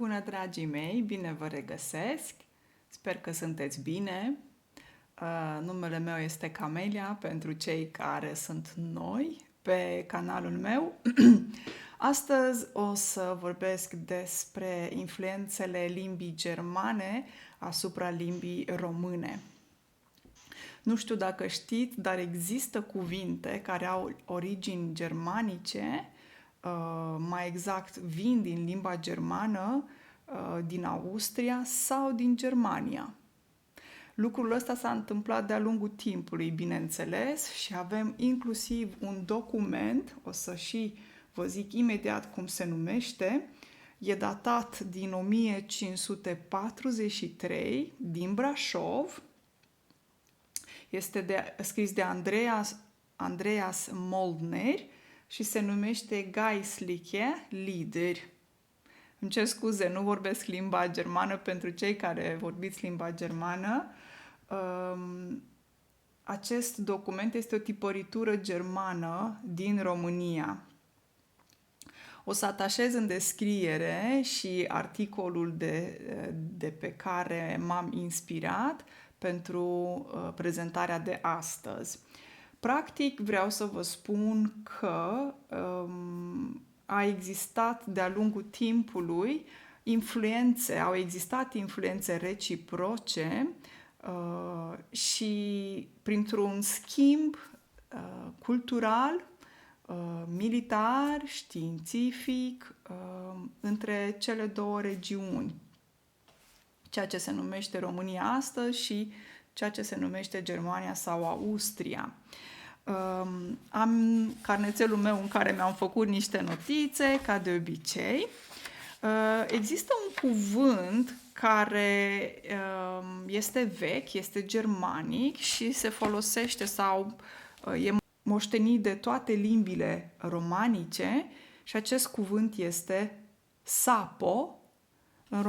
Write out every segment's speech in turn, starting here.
Bună, dragii mei, bine vă regăsesc. Sper că sunteți bine. Numele meu este Camelia, pentru cei care sunt noi pe canalul meu. Astăzi o să vorbesc despre influențele limbii germane asupra limbii române. Nu știu dacă știți, dar există cuvinte care au origini germanice, mai exact vin din limba germană, din Austria sau din Germania. Lucrul ăsta s-a întâmplat de-a lungul timpului, bineînțeles, și avem inclusiv un document, o să și vă zic imediat cum se numește, e datat din 1543, din Brașov, este scris de Andreas Moldner și se numește Geistliche Lieder. Îmi cer scuze, nu vorbesc limba germană pentru cei care vorbiți limba germană. Acest document este o tipăritură germană din România. O să atașez în descriere și articolul de pe care m-am inspirat pentru prezentarea de astăzi. Practic, vreau să vă spun că a existat de-a lungul timpului au existat influențe reciproce și printr-un schimb cultural, militar, științific, între cele două regiuni, ceea ce se numește România astăzi și ceea ce se numește Germania sau Austria. Am carnețelul meu în care mi-am făcut niște notițe, ca de obicei. Există un cuvânt care este vechi, este germanic și se folosește sau e moștenit de toate limbile romanice și acest cuvânt este sapo. În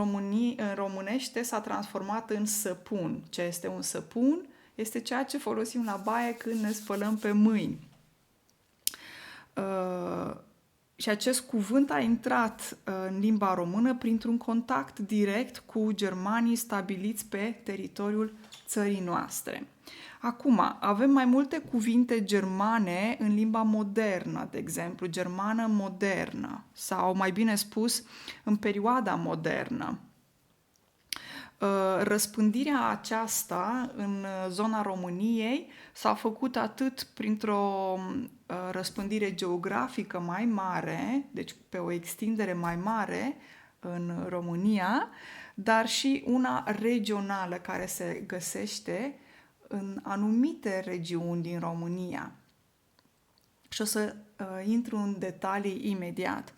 românește s-a transformat în săpun. Ce este un săpun? Este ceea ce folosim la baie când ne spălăm pe mâini. Și acest cuvânt a intrat în limba română printr-un contact direct cu germanii stabiliți pe teritoriul țării noastre. Acum, avem mai multe cuvinte germane în limba modernă, de exemplu, germană modernă, sau mai bine spus, în perioada modernă. Răspândirea aceasta în zona României s-a făcut atât printr-o răspândire geografică mai mare, deci pe o extindere mai mare în România, dar și una regională care se găsește în anumite regiuni din România. Și o să intru în detalii imediat.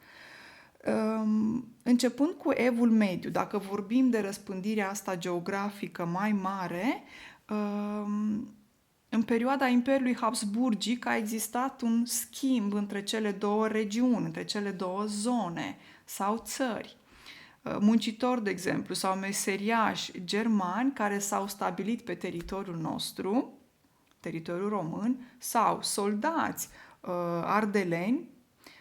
Începând cu Evul Mediu, dacă vorbim de răspândirea asta geografică mai mare, în perioada Imperiului Habsburgic a existat un schimb între cele două regiuni, între cele două zone sau țări. Muncitori, de exemplu, sau meseriași germani care s-au stabilit pe teritoriul nostru, teritoriul român, sau soldați ardeleni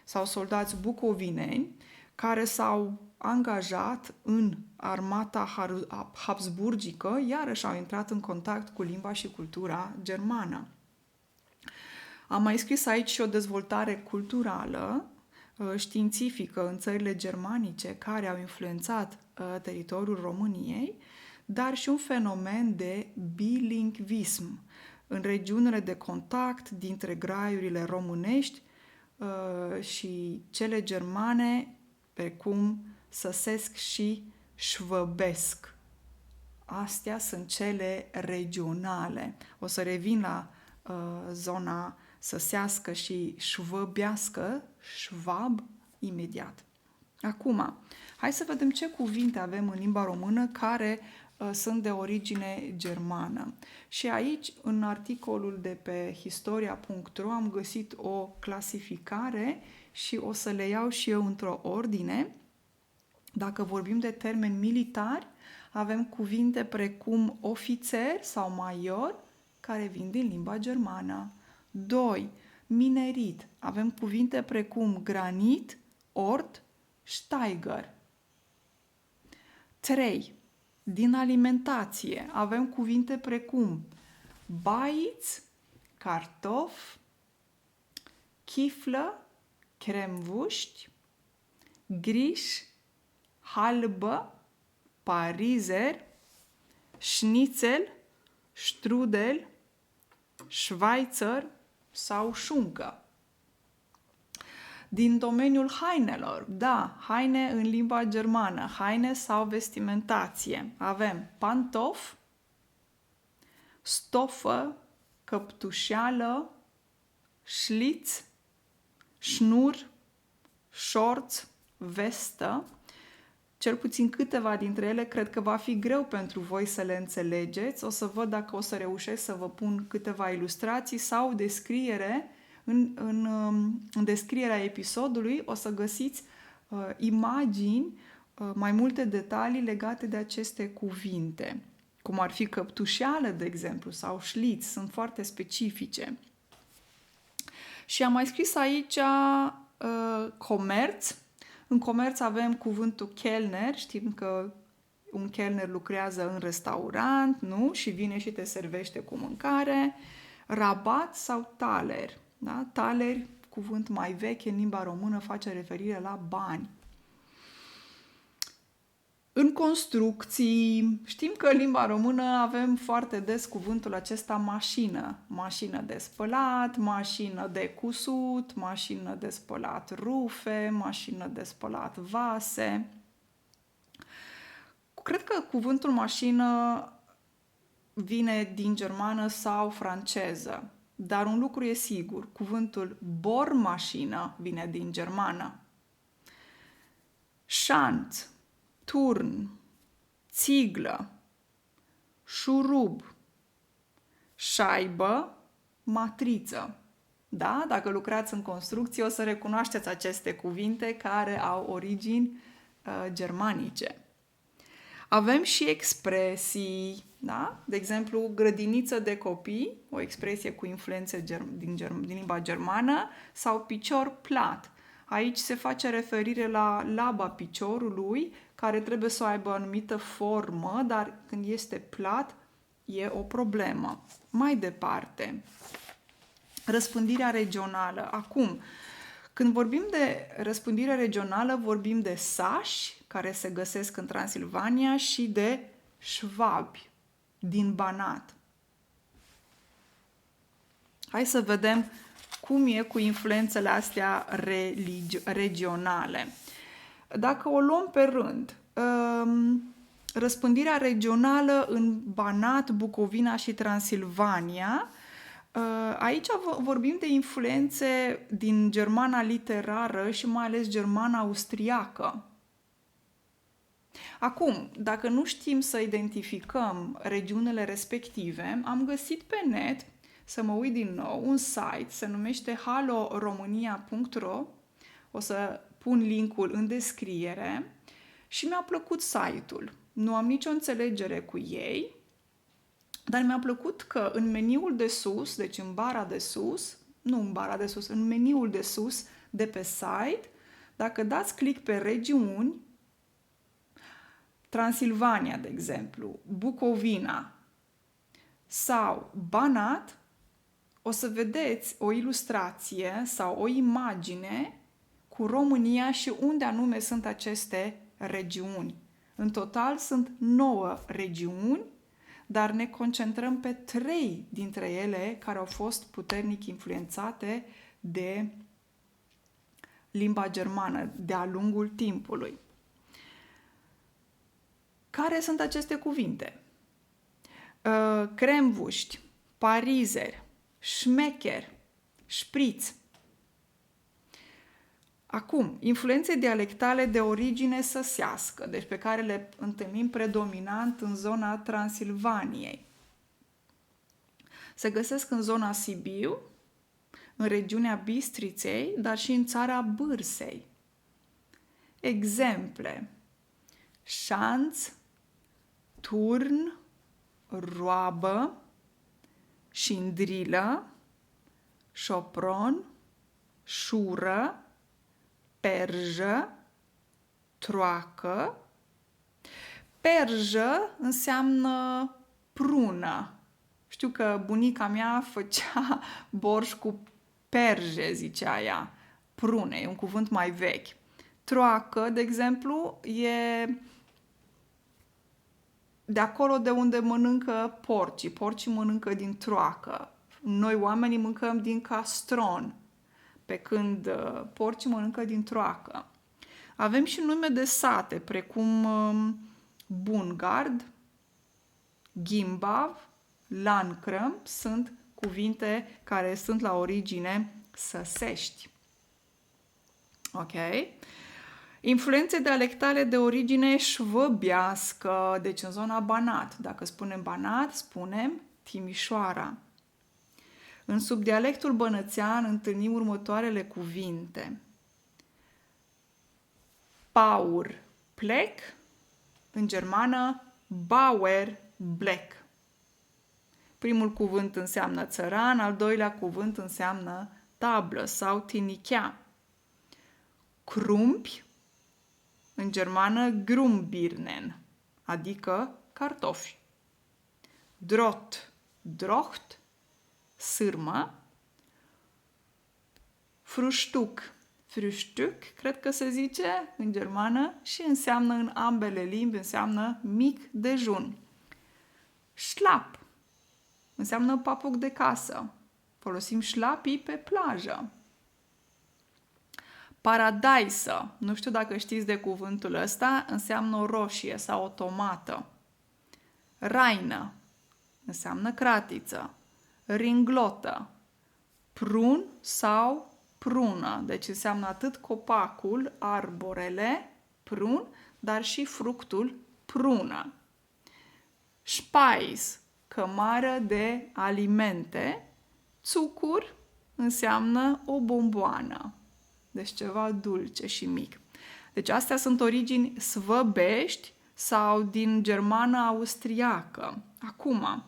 sau soldați bucovineni care s-au angajat în armata habsburgică, iarăși au intrat în contact cu limba și cultura germană. Am mai scris aici și o dezvoltare culturală, științifică în țările germanice care au influențat teritoriul României, dar și un fenomen de bilingvism în regiunile de contact dintre graiurile românești și cele germane, precum săsesc și șvăbesc. Astea sunt cele regionale. O să revin la zona săsească și șvăbească, șvab, imediat. Acum, hai să vedem ce cuvinte avem în limba română care sunt de origine germană. Și aici, în articolul de pe historia.ro, am găsit o clasificare și o să le iau și eu într-o ordine. Dacă vorbim de termeni militari, avem cuvinte precum ofițer sau major, care vin din limba germană. 2. Minerit. Avem cuvinte precum granit, ort, steiger. 3. Din alimentație avem cuvinte precum baiț, cartof, chiflă, cremvuști, griș, halbă, parizer, șnițel, strudel, Schweizer sau șuncă. Din domeniul hainelor, da, haine în limba germană, haine sau vestimentație. Avem pantof, stofă, căptușeală, șliț, șnur, șorț, vestă. Cel puțin câteva dintre ele cred că va fi greu pentru voi să le înțelegeți. O să văd dacă o să reușesc să vă pun câteva ilustrații sau descriere. În descrierea episodului o să găsiți imagini, mai multe detalii legate de aceste cuvinte, cum ar fi căptușeală, de exemplu, sau șliț, sunt foarte specifice. Și am mai scris aici comerț. În comerț avem cuvântul kellner, știm că un kellner lucrează în restaurant, nu? Și vine și te servește cu mâncare. Rabat sau taler. Da? Taler, cuvânt mai vechi în limba română, face referire la bani. În construcții, știm că în limba română avem foarte des cuvântul acesta mașină. Mașină de spălat, mașină de cusut, mașină de spălat rufe, mașină de spălat vase. Cred că cuvântul mașină vine din germană sau franceză, dar un lucru e sigur, cuvântul bohrmașină vine din germană. Șanț, turn, țiglă, șurub, șaibă, matriță. Da? Dacă lucrați în construcție o să recunoașteți aceste cuvinte care au origini germanice. Avem și expresii, da? De exemplu, grădiniță de copii, o expresie cu influențe din limba germană, sau picior plat. Aici se face referire la laba piciorului, care trebuie să aibă o anumită formă, dar când este plat, e o problemă. Mai departe, răspândirea regională. Acum, când vorbim de răspândire regională, vorbim de sași, care se găsesc în Transilvania, și de șvabi, din Banat. Hai să vedem cum e cu influențele astea regionale. Dacă o luăm pe rând, răspândirea regională în Banat, Bucovina și Transilvania, aici vorbim de influențe din germana literară și mai ales germana austriacă. Acum, dacă nu știm să identificăm regiunile respective, am găsit pe net, să mă uit din nou, un site, se numește halloromania.ro, o să pun linkul în descriere și mi-a plăcut site-ul. Nu am nicio înțelegere cu ei, dar mi-a plăcut că în meniul de sus, deci în bara de sus, nu în bara de sus, în meniul de sus de pe site, dacă dați click pe regiuni, Transilvania, de exemplu, Bucovina sau Banat, o să vedeți o ilustrație sau o imagine cu România și unde anume sunt aceste regiuni. În total sunt 9 regiuni, dar ne concentrăm pe 3 dintre ele care au fost puternic influențate de limba germană de-a lungul timpului. Care sunt aceste cuvinte? Cremvuști, parizer, șmecher, șpriț. Acum, influențe dialectale de origine săsească, deci pe care le întâlnim predominant în zona Transilvaniei. Se găsesc în zona Sibiu, în regiunea Bistriței, dar și în țara Bârsei. Exemple: șanț, turn, roabă, șindrilă, șopron, șură, perjă, troacă. Perjă înseamnă prună. Știu că bunica mea făcea borș cu perje, zicea ea. Prune, e un cuvânt mai vechi. Troacă, de exemplu, e de acolo de unde mănâncă porcii. Porcii mănâncă din troacă. Noi oamenii mâncăm din castron, pe când porcii mănâncă din troacă. Avem și nume de sate, precum Bungard, Gimbav, Lancrăm, sunt cuvinte care sunt la origine săsești. Ok? Influențe dialectale de origine șvăbească, deci în zona Banat. Dacă spunem Banat, spunem Timișoara. În subdialectul bănățean întâlnim următoarele cuvinte. Paur, plec, în germană Bauer, Black. Primul cuvânt înseamnă țăran, al doilea cuvânt înseamnă tablă sau tinichea. Crumpi, în germană Grumbirnen, adică cartofi. Drot, drocht, sârmă. Fruștuc, Frühstück, cred că se zice în germană, și înseamnă în ambele limbi, înseamnă mic dejun. Schlapp înseamnă papuc de casă. Folosim șlapii pe plajă. Paradisă, nu știu dacă știți de cuvântul ăsta, înseamnă o roșie sau o tomată. Raină înseamnă cratiță. Ringlotă, prun sau prună, deci înseamnă atât copacul, arborele, prun, dar și fructul, prună. Speis, cămară de alimente. Țucur înseamnă o bomboană, deci ceva dulce și mic. Deci astea sunt origini svăbești sau din germană austriacă. Acum,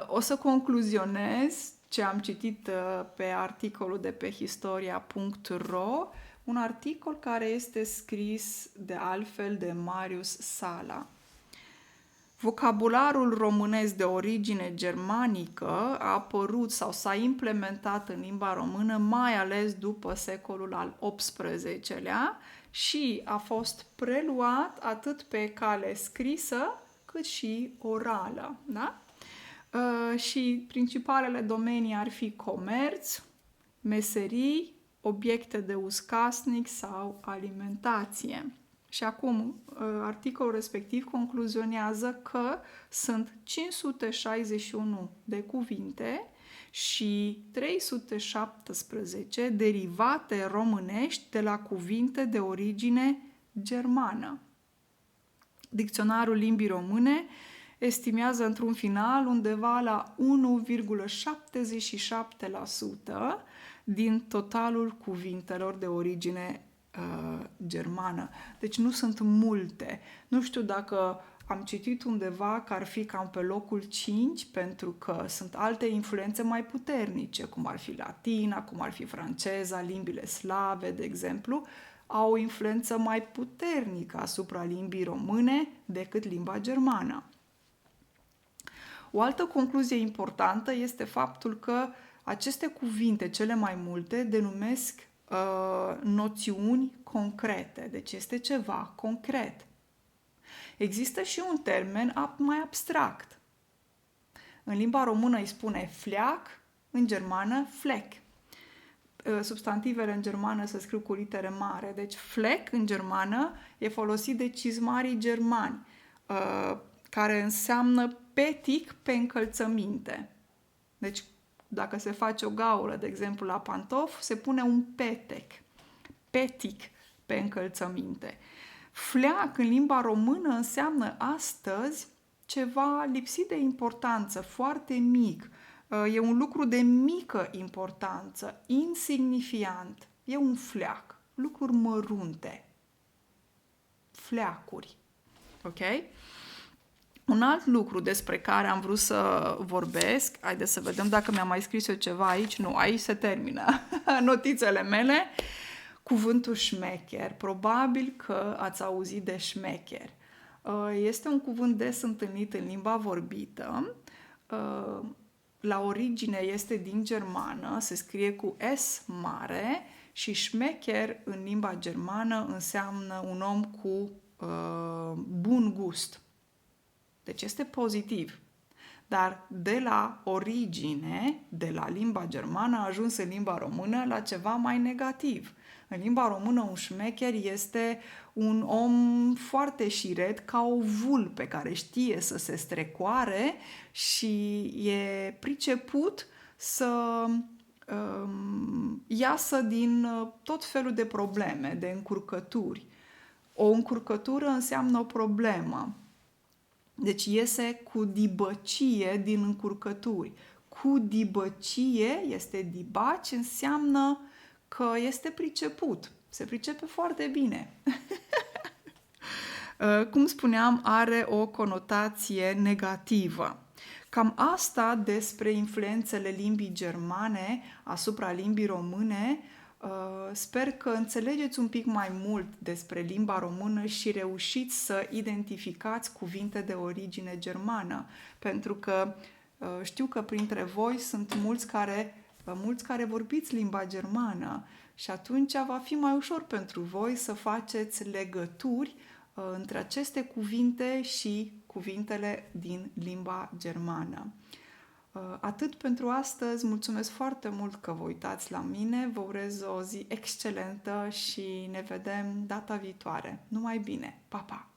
o să concluzionez ce am citit pe articolul de pe historia.ro, un articol care este scris de altfel de Marius Sala. Vocabularul românesc de origine germanică a apărut sau s-a implementat în limba română mai ales după secolul al XVIII-lea și a fost preluat atât pe cale scrisă cât și orală. Da? Și principalele domenii ar fi comerț, meserii, obiecte de uz casnic sau alimentație. Și acum, articolul respectiv concluzionează că sunt 561 de cuvinte și 317 derivate românești de la cuvinte de origine germană. Dicționarul limbii române estimează într-un final undeva la 1,77% din totalul cuvintelor de origine germană. Deci nu sunt multe. Nu știu dacă am citit undeva că ar fi cam pe locul 5, pentru că sunt alte influențe mai puternice, cum ar fi latina, cum ar fi franceza, limbile slave, de exemplu, au o influență mai puternică asupra limbii române decât limba germană. O altă concluzie importantă este faptul că aceste cuvinte, cele mai multe, denumesc noțiuni concrete. Deci este ceva concret. Există și un termen mai abstract. În limba română îi spune fleac, în germană Fleck. Substantivele în germană se scriu cu litere mare. Deci Fleck în germană e folosit de cizmarii germani, care înseamnă petic pe încălțăminte. Deci dacă se face o gaură, de exemplu, la pantof, se pune un petec, petic pe încălțăminte. Fleac în limba română înseamnă astăzi ceva lipsit de importanță, foarte mic. E un lucru de mică importanță, insignifiant. E un fleac, lucruri mărunte. Fleacuri. Ok? Un alt lucru despre care am vrut să vorbesc, haideți să vedem dacă mi-am mai scris eu ceva aici. Nu, aici se termină notițele mele. Cuvântul șmecher, probabil că ați auzit de șmecher. Este un cuvânt des întâlnit în limba vorbită. La origine este din germană, se scrie cu S mare și șmecher în limba germană înseamnă un om cu bun gust. Deci este pozitiv. Dar de la origine, de la limba germană, a ajuns în limba română la ceva mai negativ. În limba română, un șmecher este un om foarte șiret, ca o vulpe care știe să se strecoare și e priceput să iasă din tot felul de probleme, de încurcături. O încurcătură înseamnă o problemă. Deci iese cu dibăcie din încurcături. Cu dibăcie este dibaci, înseamnă că este priceput. Se pricepe foarte bine. Cum spuneam, are o conotație negativă. Cam asta despre influențele limbii germane asupra limbii române. Sper că înțelegeți un pic mai mult despre limba română și reușiți să identificați cuvinte de origine germană, pentru că știu că printre voi sunt mulți care vorbiți limba germană și atunci va fi mai ușor pentru voi să faceți legături între aceste cuvinte și cuvintele din limba germană. Atât pentru astăzi, mulțumesc foarte mult că vă uitați la mine, vă urez o zi excelentă și ne vedem data viitoare. Numai bine! Pa, pa!